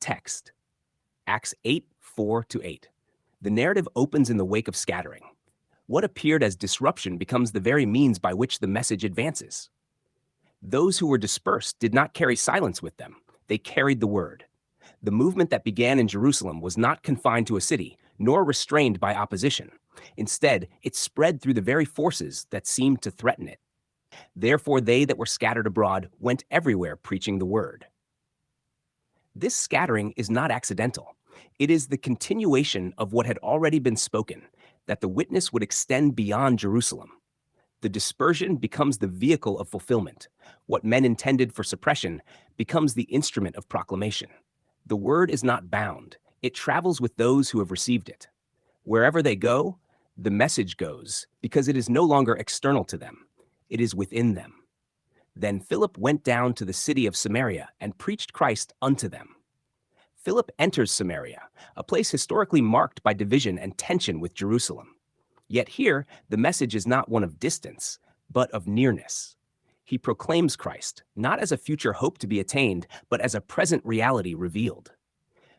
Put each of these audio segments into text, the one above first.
text, Acts 8, 4-8. The narrative opens in the wake of scattering. What appeared as disruption becomes the very means by which the message advances. Those who were dispersed did not carry silence with them. They carried the word. The movement that began in Jerusalem was not confined to a city, nor restrained by opposition. Instead, it spread through the very forces that seemed to threaten it. Therefore, they that were scattered abroad went everywhere preaching the word. This scattering is not accidental. It is the continuation of what had already been spoken, that the witness would extend beyond Jerusalem. The dispersion becomes the vehicle of fulfillment. What men intended for suppression becomes the instrument of proclamation. The word is not bound. It travels with those who have received it. Wherever they go, the message goes, because it is no longer external to them. It is within them. Then Philip went down to the city of Samaria and preached Christ unto them. Philip enters Samaria, a place historically marked by division and tension with Jerusalem. Yet here, the message is not one of distance, but of nearness. He proclaims Christ, not as a future hope to be attained, but as a present reality revealed.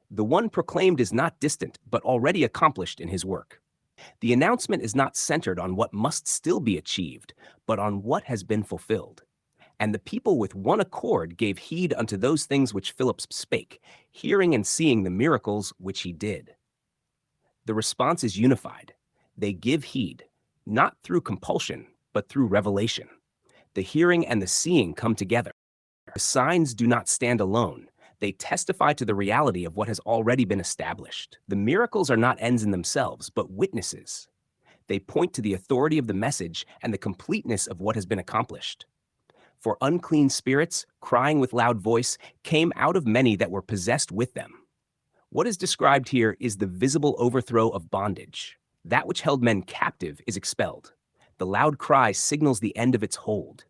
The one proclaimed is not distant, but already accomplished in his work. The announcement is not centered on what must still be achieved, but on what has been fulfilled. And the people with one accord gave heed unto those things which Philip spake, hearing and seeing the miracles which he did. The response is unified. They give heed, not through compulsion, but through revelation. The hearing and the seeing come together. The signs do not stand alone. They testify to the reality of what has already been established. The miracles are not ends in themselves, but witnesses. They point to the authority of the message and the completeness of what has been accomplished. For unclean spirits, crying with loud voice, came out of many that were possessed with them. What is described here is the visible overthrow of bondage. That which held men captive is expelled. The loud cry signals the end of its hold.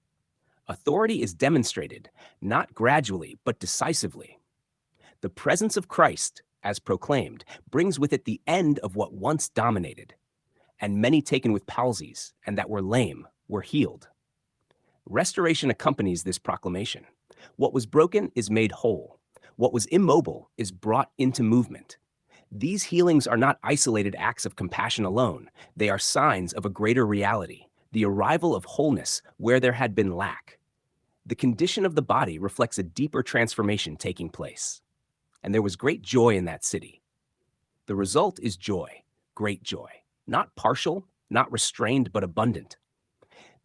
Authority is demonstrated, not gradually, but decisively. The presence of Christ, as proclaimed, brings with it the end of what once dominated. And many taken with palsies, and that were lame, were healed. Restoration accompanies this proclamation. What was broken is made whole. What was immobile is brought into movement. These healings are not isolated acts of compassion alone. They are signs of a greater reality, the arrival of wholeness where there had been lack. The condition of the body reflects a deeper transformation taking place. And there was great joy in that city. The result is joy, great joy, not partial, not restrained, but abundant.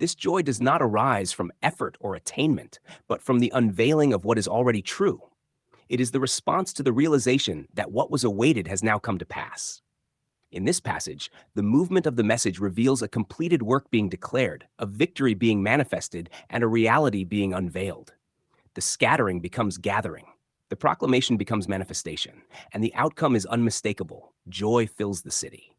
This joy does not arise from effort or attainment, but from the unveiling of what is already true. It is the response to the realization that what was awaited has now come to pass. In this passage, the movement of the message reveals a completed work being declared, a victory being manifested, and a reality being unveiled. The scattering becomes gathering. The proclamation becomes manifestation, and the outcome is unmistakable. Joy fills the city.